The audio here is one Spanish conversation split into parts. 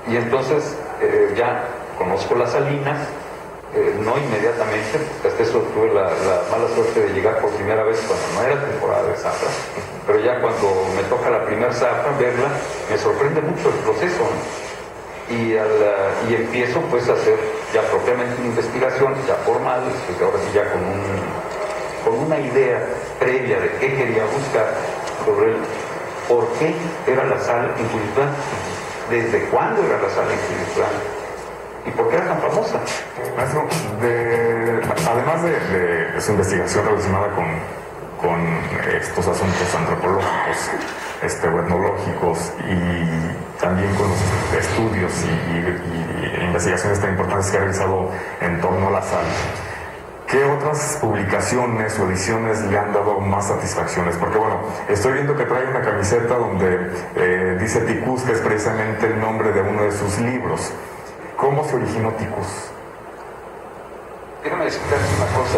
Y entonces ya conozco las Salinas, no inmediatamente, porque hasta eso tuve la mala suerte de llegar por primera vez cuando no era temporada de zafra, pero ya cuando me toca la primera zafra, verla, me sorprende mucho el proceso, ¿no? Y empiezo pues a hacer ya propiamente una investigación ya formal, pues ahora sí ya con una idea previa de qué quería buscar sobre el por qué era la sal en Culitlán, desde cuándo era la sal en Culitlán y por qué era tan famosa. Maestro, además de su investigación relacionada con estos asuntos antropológicos, o etnológicos, y también con los estudios y investigaciones tan importantes que ha realizado en torno a la sal, ¿qué otras publicaciones o ediciones le han dado más satisfacciones? Porque bueno, estoy viendo que trae una camiseta donde dice Ticús, que es precisamente el nombre de uno de sus libros. ¿Cómo se originó Ticús? Déjame explicarte una cosa,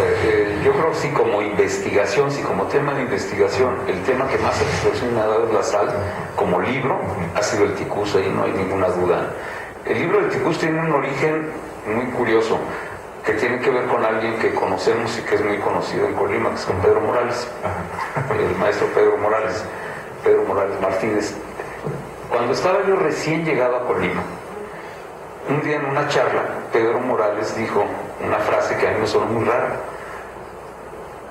yo creo que sí, como investigación, sí, como tema de investigación, el tema que más satisfacción me ha dado es la sal, como libro, ha sido el Ticús, ahí no hay ninguna duda. El libro del Ticús tiene un origen muy curioso, que tiene que ver con alguien que conocemos y que es muy conocido en Colima, que es con Pedro Morales, el maestro Pedro Morales Martínez. Cuando estaba yo recién llegado a Colima, un día en una charla, Pedro Morales dijo una frase que a mí me sonó muy rara.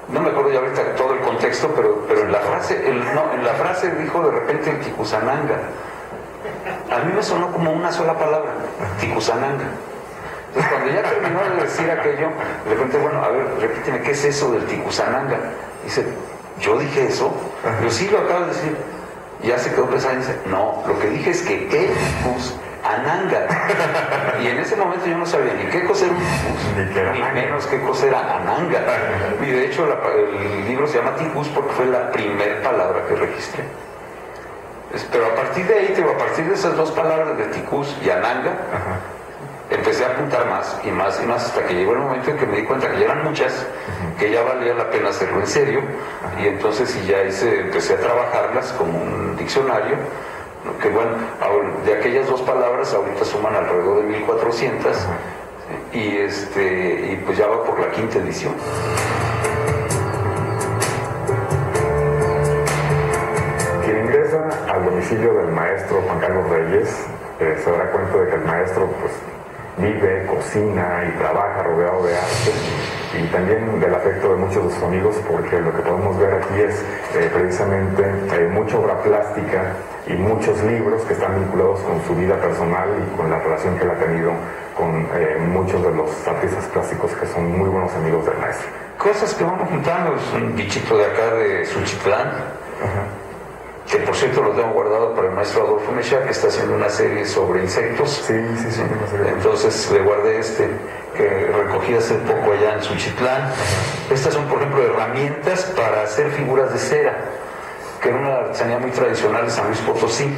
No me acuerdo ya ahorita todo el contexto, pero en la frase dijo de repente el Ticuzananga. A mí me sonó como una sola palabra, Ticuzananga. Entonces cuando ya terminó de decir aquello, le pregunté, bueno, a ver, repíteme, ¿qué es eso del Ticuzananga? Dice, ¿yo dije eso? Yo sí lo acabo de decir. Y ya se quedó pensando y dice, no, lo que dije es que el Ticuz Ananga. Y en ese momento yo no sabía ni qué cosa era un ticús, ni menos qué cosa era Ananga. Y de hecho el libro se llama Ticús porque fue la primera palabra que registré. Pero a partir de ahí, a partir de esas dos palabras de Ticús y Ananga, empecé a apuntar más y más y más hasta que llegó el momento en que me di cuenta que ya eran muchas, que ya valía la pena hacerlo en serio, y entonces ya empecé a trabajarlas como un diccionario, que bueno, de aquellas dos palabras ahorita suman alrededor de 1400, y pues ya va por la quinta edición. Quien ingresa al domicilio del maestro Juan Carlos Reyes se dará cuenta de que el maestro pues vive, cocina y trabaja rodeado de arte, y también del afecto de muchos de sus amigos, porque lo que podemos ver aquí es precisamente mucha obra plástica y muchos libros que están vinculados con su vida personal y con la relación que él ha tenido con muchos de los artistas plásticos que son muy buenos amigos del maestro. Cosas que vamos juntando, es un bichito de acá de Suchitlán, que por cierto lo tengo guardado para el maestro Adolfo Mechá, que está haciendo una serie sobre insectos. Sí. Entonces le guardé que recogí hace poco allá en Suchitlán. Estas son, por ejemplo, herramientas para hacer figuras de cera, que era una artesanía muy tradicional de San Luis Potosí.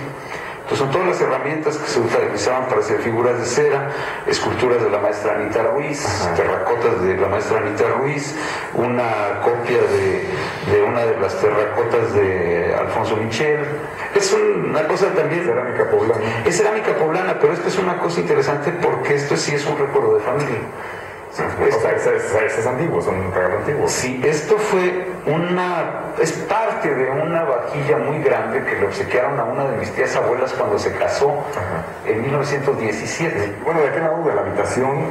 Entonces son todas las herramientas que se utilizaban para hacer figuras de cera, esculturas de la maestra Anita Ruiz, terracotas de la maestra Anita Ruiz, una copia de una de las terracotas de Alfonso Michel. Es una cosa también... Cerámica poblana. Es cerámica poblana, pero esto es una cosa interesante porque esto sí es un recuerdo de familia. O sea, es antiguo, es un regalo antiguo. Sí, esto es parte de una vajilla muy grande que le obsequiaron a una de mis tías abuelas cuando se casó en 1917. Bueno, de aquel lado de la habitación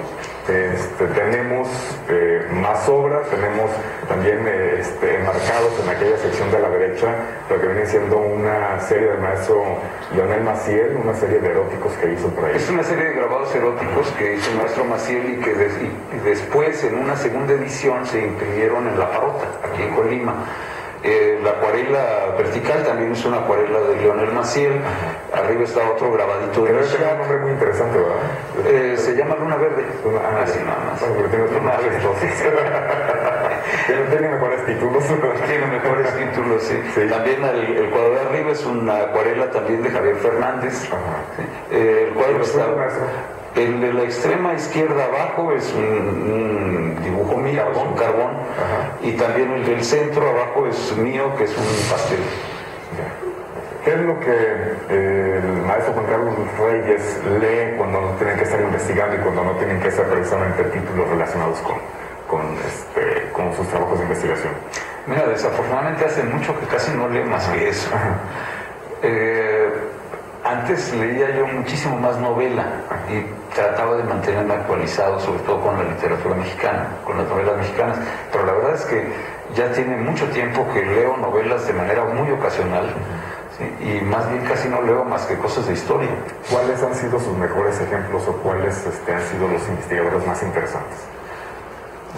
tenemos más obras, tenemos también enmarcados en aquella sección de la derecha lo que viene siendo una serie del maestro Leonel Maciel, una serie de eróticos que hizo por ahí. Es una serie de grabados eróticos que hizo el maestro Maciel y que después en una segunda edición se imprimieron en La Parrota, aquí en Colima. La acuarela vertical también es una acuarela de Leonel Maciel. Arriba está otro grabadito de... Pero ese era un nombre muy interesante, ¿verdad? Se llama Luna Verde. Así nada más. Bueno, porque tiene otros nombres tiene mejores títulos. Tiene mejores títulos, sí. También el cuadro de arriba es una acuarela también de Javier Fernández. El cuadro está... El de la extrema izquierda abajo es un dibujo mío, es un carbón, y también el del centro abajo es mío, que es un pastel. ¿Qué es lo que el maestro Juan Carlos Reyes lee cuando no tienen que estar investigando y cuando no tienen que ser precisamente títulos relacionados con sus trabajos de investigación? Mira, desafortunadamente hace mucho que casi no leo más que eso. Antes leía yo muchísimo más novela y trataba de mantenerme actualizado, sobre todo con la literatura mexicana, con las novelas mexicanas, pero la verdad es que ya tiene mucho tiempo que leo novelas de manera muy ocasional, ¿sí? Y más bien casi no leo más que cosas de historia. ¿Cuáles han sido sus mejores ejemplos o cuáles han sido los investigadores más interesantes?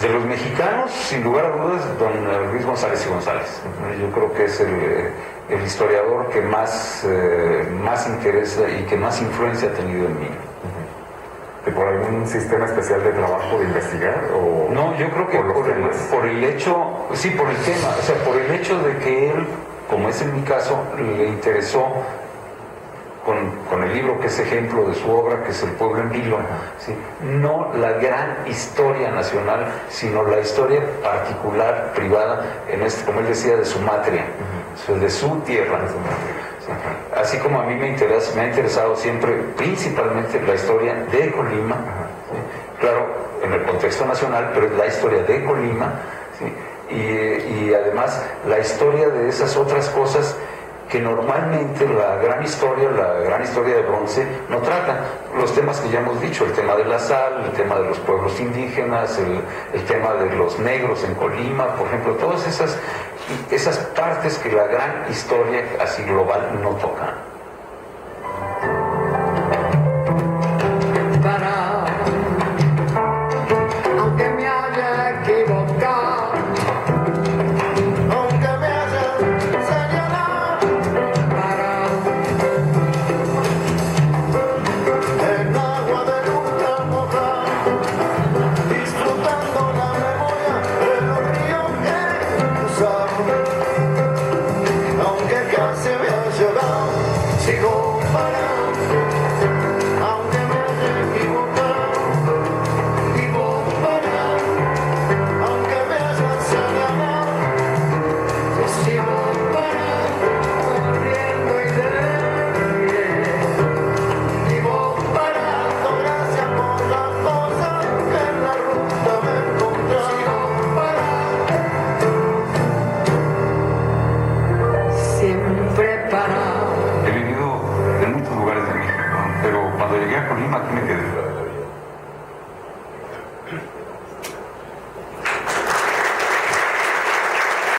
De los mexicanos, sin lugar a dudas, don Luis González y González. Yo creo que es el historiador que más interesa y que más influencia ha tenido en mí. ¿Y por algún sistema especial de trabajo de investigar? O, no, yo creo que por el hecho, sí, por el tema, o sea, por el hecho de que él, como es en mi caso, le interesó con el libro que es ejemplo de su obra, que es El pueblo en vilo, ¿sí? No la gran historia nacional, sino la historia particular, privada, como él decía, de su matria, de su tierra. ¿Sí? Así como a mí me ha interesado siempre, principalmente la historia de Colima, ¿sí? Claro, en el contexto nacional, pero es la historia de Colima, ¿sí? Y además la historia de esas otras cosas que normalmente la gran historia de bronce no trata. Los temas que ya hemos dicho, el tema de la sal, el tema de los pueblos indígenas, el tema de los negros en Colima, por ejemplo, todas esas partes que la gran historia así global no toca. Aunque me haya equivocado, aunque me haya señalado, en agua de nunca mojar, disfrutando la memoria de los ríos que cruzamos, aunque casi me ha llegado, sigo parado.